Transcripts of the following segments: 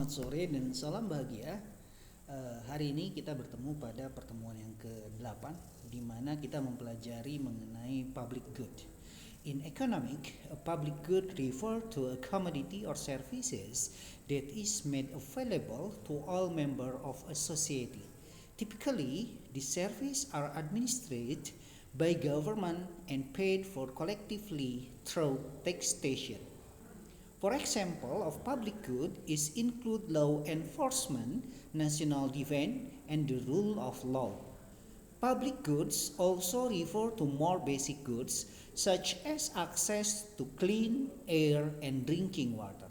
Selamat sore dan salam bahagia. Hari ini kita bertemu pada pertemuan yang ke-8 di mana kita mempelajari mengenai public good. In economic, a public good refer to a commodity or services that is made available to all members of a society. Typically, these services are administered by government and paid for collectively through taxation. For example of public good is include law enforcement, national defense, and the rule of law. Public goods also refer to more basic goods such as access to clean air and drinking water.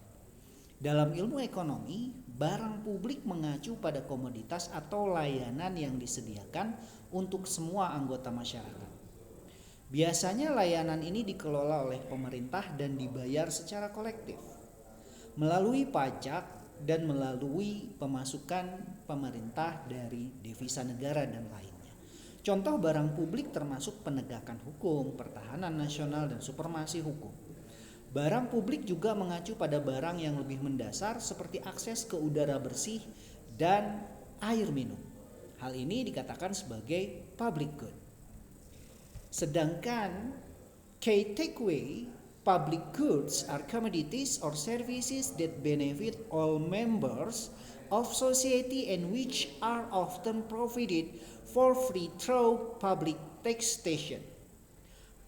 Dalam ilmu ekonomi, barang publik mengacu pada komoditas atau layanan yang disediakan untuk semua anggota masyarakat. Biasanya layanan ini dikelola oleh pemerintah dan dibayar secara kolektif melalui pajak dan melalui pemasukan pemerintah dari devisa negara dan lainnya. Contoh barang publik termasuk penegakan hukum, pertahanan nasional, dan supremasi hukum. Barang publik juga mengacu pada barang yang lebih mendasar seperti akses ke udara bersih dan air minum. Hal ini dikatakan sebagai public good. Sedangkan key takeaway, public goods are commodities or services that benefit all members of society and which are often provided for free through public taxation.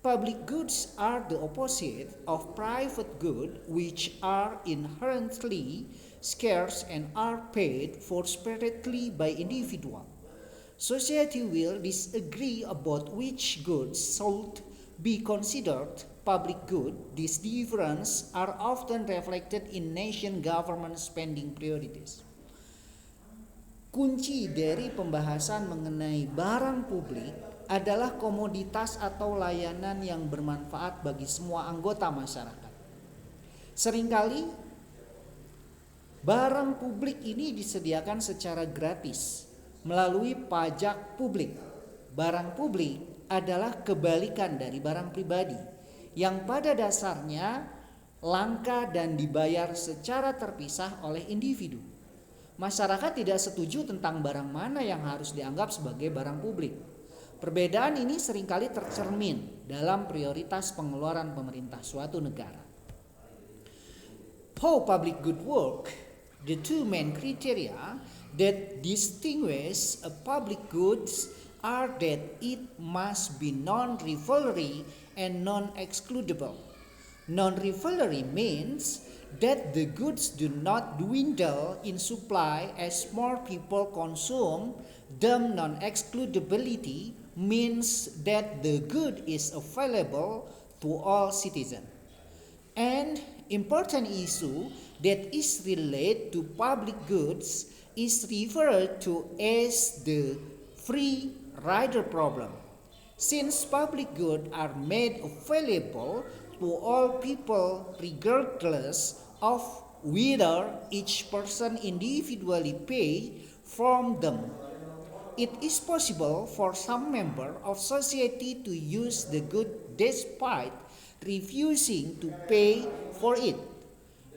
Public goods are the opposite of private goods, which are inherently scarce and are paid for separately by individuals. Society will disagree about which goods should be considered public good. These differences are often reflected in nation government spending priorities. Kunci dari pembahasan mengenai barang publik adalah komoditas atau layanan yang bermanfaat bagi semua anggota masyarakat. Seringkali barang publik ini disediakan secara gratis melalui pajak publik. Barang publik adalah kebalikan dari barang pribadi yang pada dasarnya langka dan dibayar secara terpisah oleh individu. Masyarakat tidak setuju tentang barang mana yang harus dianggap sebagai barang publik. Perbedaan ini seringkali tercermin dalam prioritas pengeluaran pemerintah suatu negara. How public good work? The two main criteria that distinguish a public goods are that it must be non-rivalry and non-excludable. Non-rivalry means that the goods do not dwindle in supply as more people consume them. Non-excludability means that the good is available to all citizens. An important issue that is related to public goods is referred to as the free rider problem. Since public goods are made available to all people regardless of whether each person individually pay for them, it is possible for some member of society to use the good despite refusing to pay for it.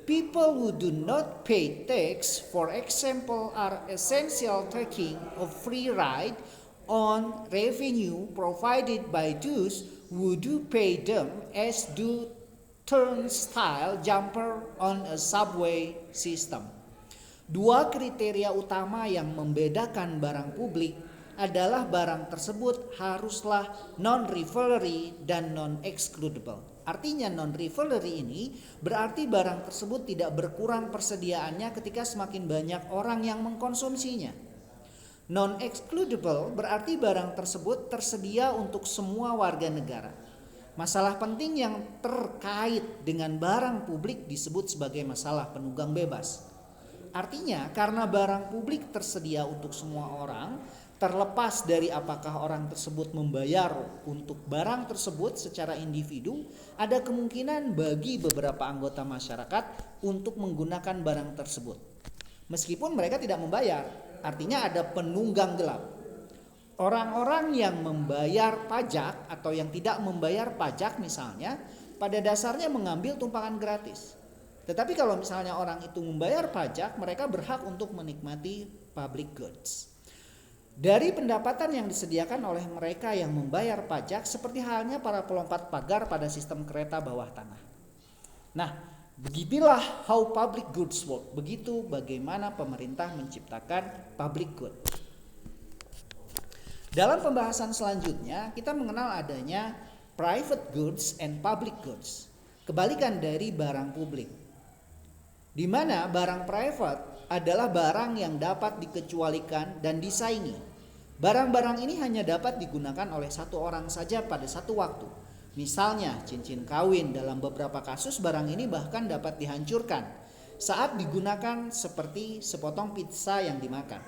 People who do not pay tax, for example, are essentially taking a free ride on revenue provided by those who do pay them, as do turnstile jumper on a subway system. Dua kriteria utama yang membedakan barang publik adalah barang tersebut haruslah non-rivalry dan non-excludable. Artinya non-rivalry ini berarti barang tersebut tidak berkurang persediaannya ketika semakin banyak orang yang mengkonsumsinya. Non-excludable berarti barang tersebut tersedia untuk semua warga negara. Masalah penting yang terkait dengan barang publik disebut sebagai masalah penunggang bebas. Artinya karena barang publik tersedia untuk semua orang, terlepas dari apakah orang tersebut membayar untuk barang tersebut secara individu, ada kemungkinan bagi beberapa anggota masyarakat untuk menggunakan barang tersebut. Meskipun mereka tidak membayar, artinya ada penunggang gelap. Orang-orang yang membayar pajak atau yang tidak membayar pajak misalnya, pada dasarnya mengambil tumpangan gratis. Tetapi kalau misalnya orang itu membayar pajak, mereka berhak untuk menikmati public goods. Dari pendapatan yang disediakan oleh mereka yang membayar pajak, seperti halnya para pelompat pagar pada sistem kereta bawah tanah. Nah, begitulah how public goods work. Begitu bagaimana pemerintah menciptakan public good. Dalam pembahasan selanjutnya, kita mengenal adanya private goods and public goods. Kebalikan dari barang publik, di mana barang private adalah barang yang dapat dikecualikan dan disaingi. Barang-barang ini hanya dapat digunakan oleh satu orang saja pada satu waktu. Misalnya cincin kawin, dalam beberapa kasus barang ini bahkan dapat dihancurkan saat digunakan seperti sepotong pizza yang dimakan.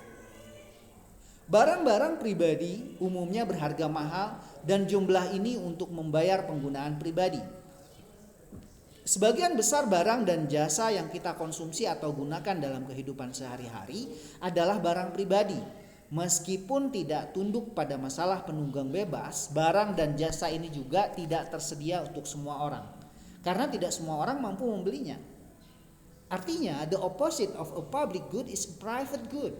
Barang-barang pribadi umumnya berharga mahal dan jumlah ini untuk membayar penggunaan pribadi. Sebagian besar barang dan jasa yang kita konsumsi atau gunakan dalam kehidupan sehari-hari adalah barang pribadi. Meskipun tidak tunduk pada masalah penunggang bebas, barang dan jasa ini juga tidak tersedia untuk semua orang, karena tidak semua orang mampu membelinya. Artinya, the opposite of a public good is a private good,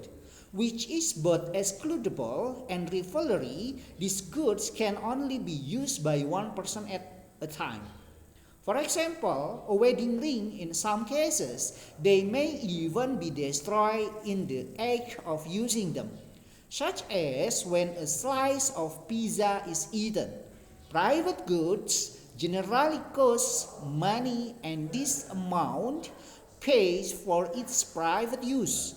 which is both excludable and rivalry. These goods can only be used by one person at a time. For example, a wedding ring, in some cases, they may even be destroyed in the act of using them, such as when a slice of pizza is eaten. Private goods generally cost money, and this amount pays for its private use.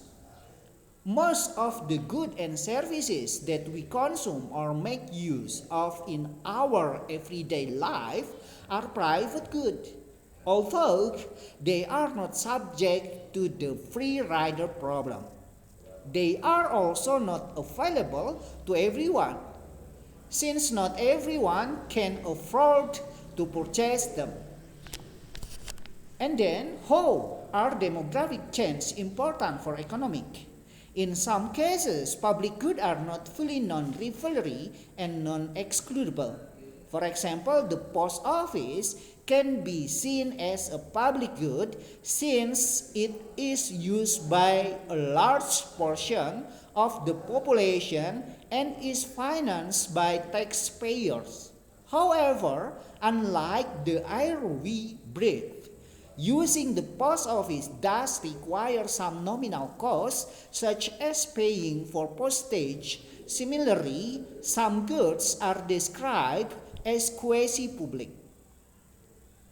Most of the goods and services that we consume or make use of in our everyday life are private goods, although they are not subject to the free rider problem. They are also not available to everyone, since not everyone can afford to purchase them. And then, how are demographic changes important for economic? In some cases, public goods are not fully non-rivalry and non-excludable. For example, the post office can be seen as a public good since it is used by a large portion of the population and is financed by taxpayers. However, unlike the air we breathe, using the post office does require some nominal costs, such as paying for postage. Similarly, some goods are described as quasi-public,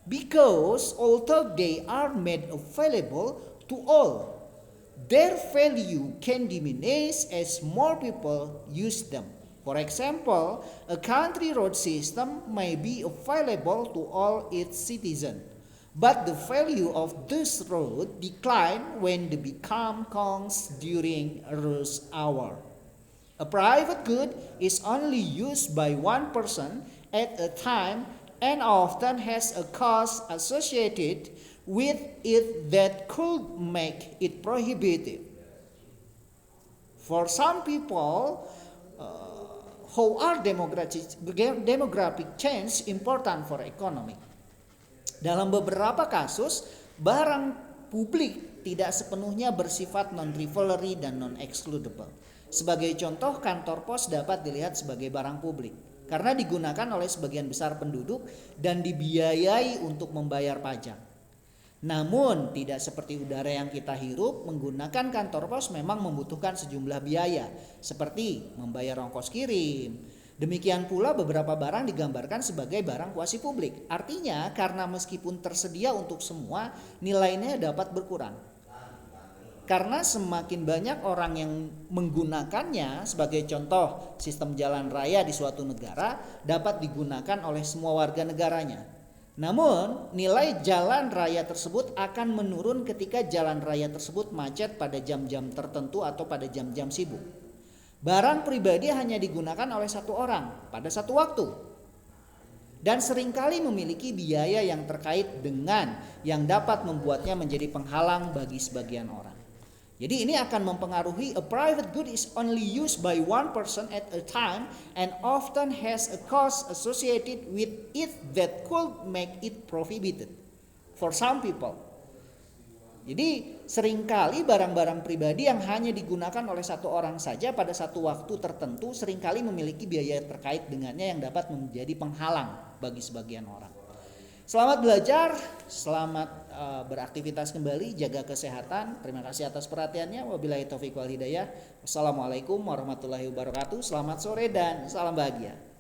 because although they are made available to all, their value can diminish as more people use them. For example, a country road system may be available to all its citizens, but the value of this road decline when they become congs during rush hour. A private good is only used by one person at a time and often has a cost associated with it that could make it prohibitive. For some people, how are demographic change important for economy? Dalam beberapa kasus, barang publik tidak sepenuhnya bersifat non-rivalry dan non-excludable. Sebagai contoh, kantor pos dapat dilihat sebagai barang publik karena digunakan oleh sebagian besar penduduk dan dibiayai untuk membayar pajak. Namun, tidak seperti udara yang kita hirup, menggunakan kantor pos memang membutuhkan sejumlah biaya, seperti membayar ongkos kirim. Demikian pula beberapa barang digambarkan sebagai barang kuasi publik. Artinya, karena meskipun tersedia untuk semua, nilainya dapat berkurang. Karena semakin banyak orang yang menggunakannya, sebagai contoh sistem jalan raya di suatu negara dapat digunakan oleh semua warga negaranya. Namun nilai jalan raya tersebut akan menurun ketika jalan raya tersebut macet pada jam-jam tertentu atau pada jam-jam sibuk. Barang pribadi hanya digunakan oleh satu orang pada satu waktu, dan seringkali memiliki biaya yang terkait dengan yang dapat membuatnya menjadi penghalang bagi sebagian orang. Jadi ini akan mempengaruhi. A private good is only used by one person at a time and often has a cost associated with it that could make it prohibited. For some people, Jadi seringkali barang-barang pribadi yang hanya digunakan oleh satu orang saja pada satu waktu tertentu seringkali memiliki biaya terkait dengannya yang dapat menjadi penghalang bagi sebagian orang. Selamat belajar, selamat beraktivitas kembali, jaga kesehatan. Terima kasih atas perhatiannya. Wabillahi taufiq wal hidayah. Wassalamualaikum warahmatullahi wabarakatuh. Selamat sore dan salam bahagia.